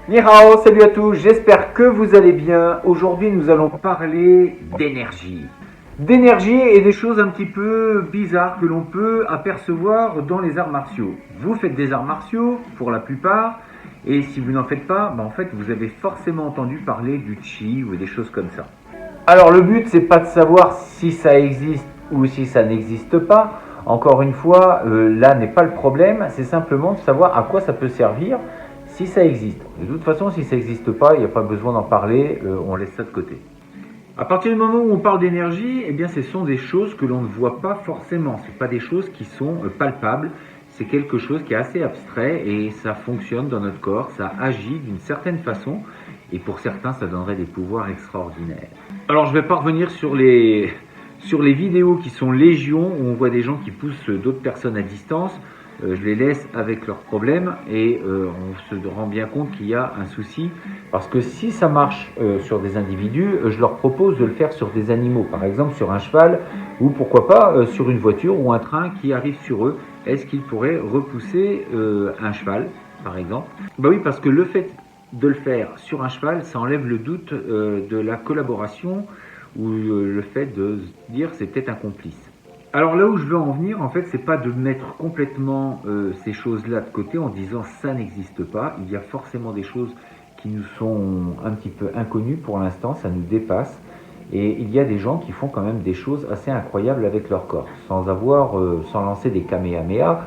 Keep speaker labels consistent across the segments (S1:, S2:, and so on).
S1: Ni hao, salut à tous, j'espère que vous allez bien. Aujourd'hui, nous allons parler d'énergie. D'énergie et des choses un petit peu bizarres que l'on peut apercevoir dans les arts martiaux. Vous faites des arts martiaux, pour la plupart, et si vous n'en faites pas, en fait, vous avez forcément entendu parler du chi ou des choses comme ça. Alors, le but, c'est pas de savoir si ça existe ou si ça n'existe pas. Encore une fois, là n'est pas le problème, c'est simplement de savoir à quoi ça peut servir si ça existe. De toute façon, si ça n'existe pas, il n'y a pas besoin d'en parler, on laisse ça de côté. À partir du moment où on parle d'énergie, eh bien, ce sont des choses que l'on ne voit pas forcément. Ce ne sont pas des choses qui sont palpables. C'est quelque chose qui est assez abstrait et ça fonctionne dans notre corps, ça agit d'une certaine façon et pour certains, ça donnerait des pouvoirs extraordinaires. Alors, je vais pas revenir sur les vidéos qui sont légion où on voit des gens qui poussent d'autres personnes à distance. Je les laisse avec leurs problèmes et on se rend bien compte qu'il y a un souci parce que si ça marche sur des individus, je leur propose de le faire sur des animaux, par exemple sur un cheval ou pourquoi pas sur une voiture ou un train qui arrive sur eux. Est-ce qu'ils pourraient repousser un cheval, par exemple? Bah oui, parce que le fait de le faire sur un cheval, ça enlève le doute de la collaboration ou le fait de se dire c'est peut-être un complice. Alors là où je veux en venir, en fait, c'est pas de mettre complètement ces choses-là de côté en disant ça n'existe pas. Il y a forcément des choses qui nous sont un petit peu inconnues pour l'instant, ça nous dépasse. Et il y a des gens qui font quand même des choses assez incroyables avec leur corps, sans lancer des kamehameha,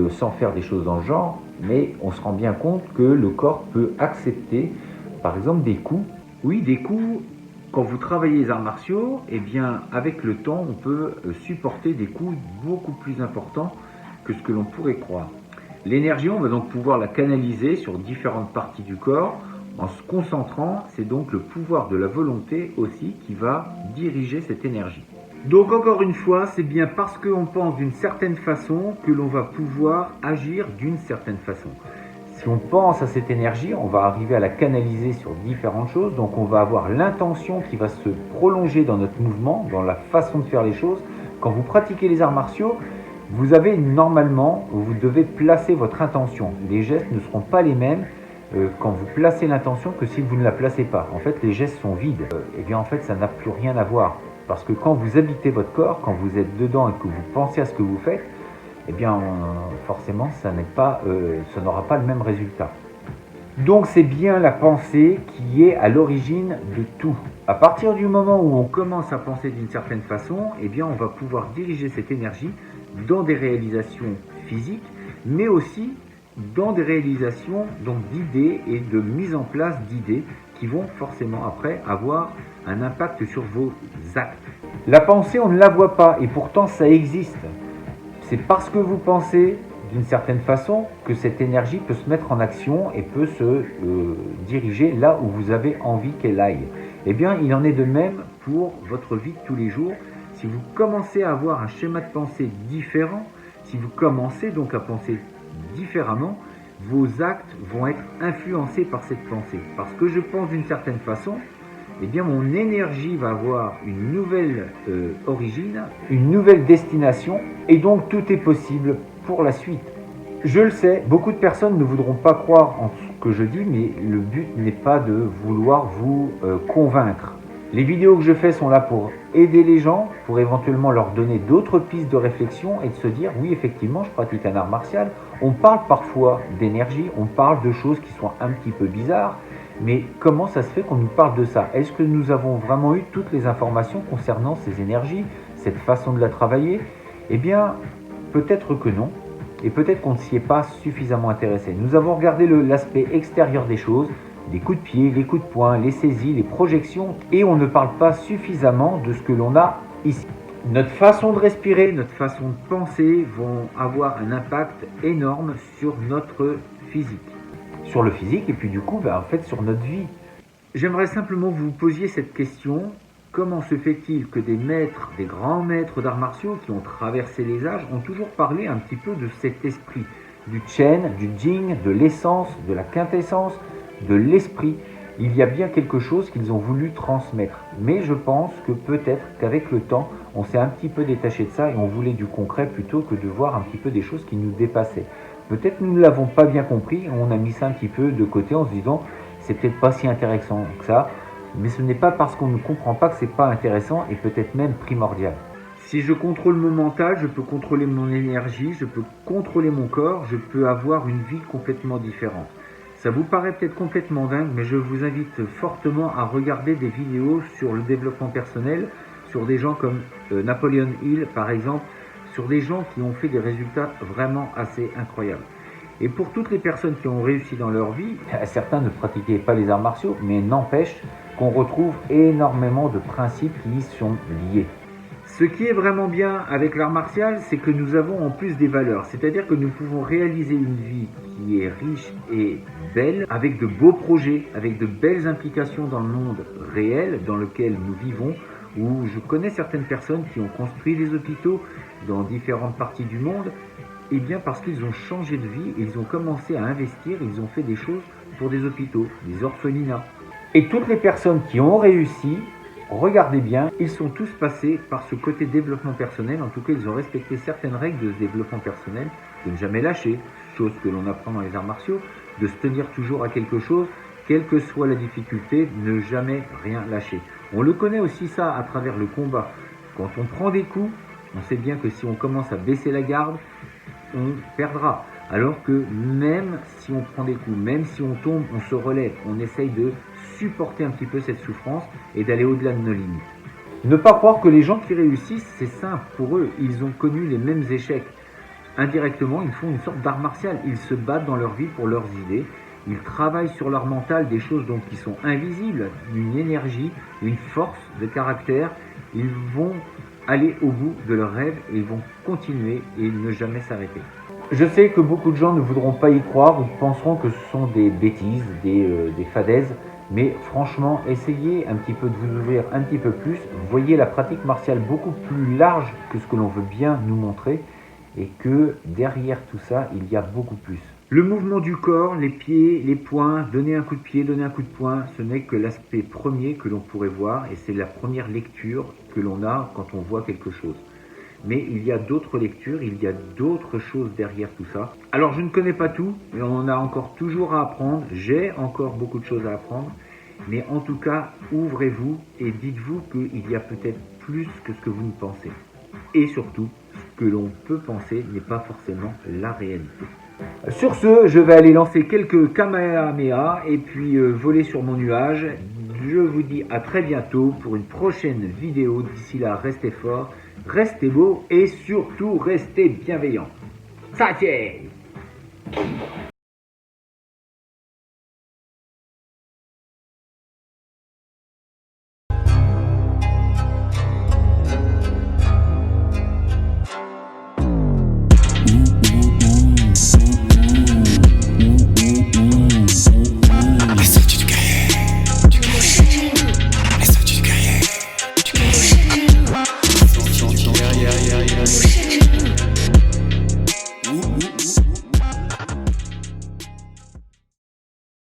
S1: sans faire des choses dans ce genre. Mais on se rend bien compte que le corps peut accepter, par exemple, des coups. Oui, des coups. Quand vous travaillez les arts martiaux, eh bien, avec le temps, on peut supporter des coups beaucoup plus importants que ce que l'on pourrait croire. L'énergie, on va donc pouvoir la canaliser sur différentes parties du corps en se concentrant. C'est donc le pouvoir de la volonté aussi qui va diriger cette énergie. Donc encore une fois, c'est bien parce qu'on pense d'une certaine façon que l'on va pouvoir agir d'une certaine façon. Si on pense à cette énergie, on va arriver à la canaliser sur différentes choses. Donc on va avoir l'intention qui va se prolonger dans notre mouvement, dans la façon de faire les choses. Quand vous pratiquez les arts martiaux, vous avez normalement, vous devez placer votre intention. Les gestes ne seront pas les mêmes quand vous placez l'intention que si vous ne la placez pas. En fait, les gestes sont vides. Et bien en fait, ça n'a plus rien à voir. Parce que quand vous habitez votre corps, quand vous êtes dedans et que vous pensez à ce que vous faites, eh bien forcément ça n'aura pas le même résultat. Donc c'est bien la pensée qui est à l'origine de tout. À partir du moment où on commence à penser d'une certaine façon, eh bien on va pouvoir diriger cette énergie dans des réalisations physiques, mais aussi dans des réalisations d'idées et de mise en place d'idées qui vont forcément après avoir un impact sur vos actes. La pensée, on ne la voit pas et pourtant ça existe. C'est parce que vous pensez d'une certaine façon que cette énergie peut se mettre en action et peut se diriger là où vous avez envie qu'elle aille. Eh bien, il en est de même pour votre vie de tous les jours. Si vous commencez à avoir un schéma de pensée différent, si vous commencez donc à penser différemment, vos actes vont être influencés par cette pensée. Parce que je pense d'une certaine façon, eh bien mon énergie va avoir une nouvelle origine, une nouvelle destination, et donc tout est possible pour la suite. Je le sais, beaucoup de personnes ne voudront pas croire en ce que je dis, mais le but n'est pas de vouloir vous convaincre. Les vidéos que je fais sont là pour aider les gens, pour éventuellement leur donner d'autres pistes de réflexion et de se dire, oui, effectivement, je pratique un art martial. On parle parfois d'énergie, on parle de choses qui sont un petit peu bizarres, mais comment ça se fait qu'on nous parle de ça? Est-ce que nous avons vraiment eu toutes les informations concernant ces énergies, cette façon de la travailler? Eh bien, peut-être que non, et peut-être qu'on ne s'y est pas suffisamment intéressé. Nous avons regardé l'aspect extérieur des choses, les coups de pied, les coups de poing, les saisies, les projections, et on ne parle pas suffisamment de ce que l'on a ici. Notre façon de respirer, notre façon de penser vont avoir un impact énorme sur notre physique. Sur le physique et puis du coup, en fait, sur notre vie. J'aimerais simplement que vous posiez cette question. Comment se fait-il que des maîtres, des grands maîtres d'arts martiaux qui ont traversé les âges ont toujours parlé un petit peu de cet esprit, du Chen, du Jing, de l'essence, de la quintessence, de l'esprit? Il y a bien quelque chose qu'ils ont voulu transmettre. Mais je pense que peut-être qu'avec le temps, on s'est un petit peu détaché de ça et on voulait du concret plutôt que de voir un petit peu des choses qui nous dépassaient. Peut-être nous ne l'avons pas bien compris, on a mis ça un petit peu de côté en se disant c'est peut-être pas si intéressant que ça, mais ce n'est pas parce qu'on ne comprend pas que c'est pas intéressant et peut-être même primordial. Si je contrôle mon mental, je peux contrôler mon énergie, je peux contrôler mon corps, je peux avoir une vie complètement différente. Ça vous paraît peut-être complètement dingue, mais je vous invite fortement à regarder des vidéos sur le développement personnel, sur des gens comme Napoleon Hill par exemple, sur des gens qui ont fait des résultats vraiment assez incroyables. Et pour toutes les personnes qui ont réussi dans leur vie, certains ne pratiquaient pas les arts martiaux, mais n'empêche qu'on retrouve énormément de principes qui y sont liés. Ce qui est vraiment bien avec l'art martial, c'est que nous avons en plus des valeurs, c'est-à-dire que nous pouvons réaliser une vie qui est riche et belle, avec de beaux projets, avec de belles implications dans le monde réel dans lequel nous vivons, où je connais certaines personnes qui ont construit des hôpitaux dans différentes parties du monde, et bien parce qu'ils ont changé de vie, ils ont commencé à investir, ils ont fait des choses pour des hôpitaux, des orphelinats. Et toutes les personnes qui ont réussi, regardez bien, ils sont tous passés par ce côté développement personnel, en tout cas ils ont respecté certaines règles de ce développement personnel, de ne jamais lâcher, chose que l'on apprend dans les arts martiaux, de se tenir toujours à quelque chose, quelle que soit la difficulté, ne jamais rien lâcher. On le connaît aussi ça à travers le combat. Quand on prend des coups, on sait bien que si on commence à baisser la garde, on perdra. Alors que même si on prend des coups, même si on tombe, on se relève, on essaye de supporter un petit peu cette souffrance et d'aller au-delà de nos limites. Ne pas croire que les gens qui réussissent, c'est simple pour eux, ils ont connu les mêmes échecs. Indirectement, ils font une sorte d'art martial, ils se battent dans leur vie pour leurs idées, ils travaillent sur leur mental, des choses donc qui sont invisibles, une énergie, une force de caractère, ils vont aller au bout de leurs rêves et ils vont continuer et ne jamais s'arrêter. Je sais que beaucoup de gens ne voudront pas y croire ou penseront que ce sont des bêtises, des fadaises, mais franchement, essayez un petit peu de vous ouvrir un petit peu plus. Voyez la pratique martiale beaucoup plus large que ce que l'on veut bien nous montrer et que derrière tout ça, il y a beaucoup plus. Le mouvement du corps, les pieds, les poings, donner un coup de pied, donner un coup de poing, ce n'est que l'aspect premier que l'on pourrait voir et c'est la première lecture que l'on a quand on voit quelque chose. Mais il y a d'autres lectures, il y a d'autres choses derrière tout ça. Alors je ne connais pas tout, mais on a encore toujours à apprendre, j'ai encore beaucoup de choses à apprendre, mais en tout cas, ouvrez-vous et dites-vous qu'il y a peut-être plus que ce que vous ne pensez. Et surtout, ce que l'on peut penser n'est pas forcément la réalité. Sur ce, je vais aller lancer quelques Kamehameha et puis voler sur mon nuage. Je vous dis à très bientôt pour une prochaine vidéo. D'ici là, restez forts, restez beaux et surtout restez bienveillants. Ça tienne!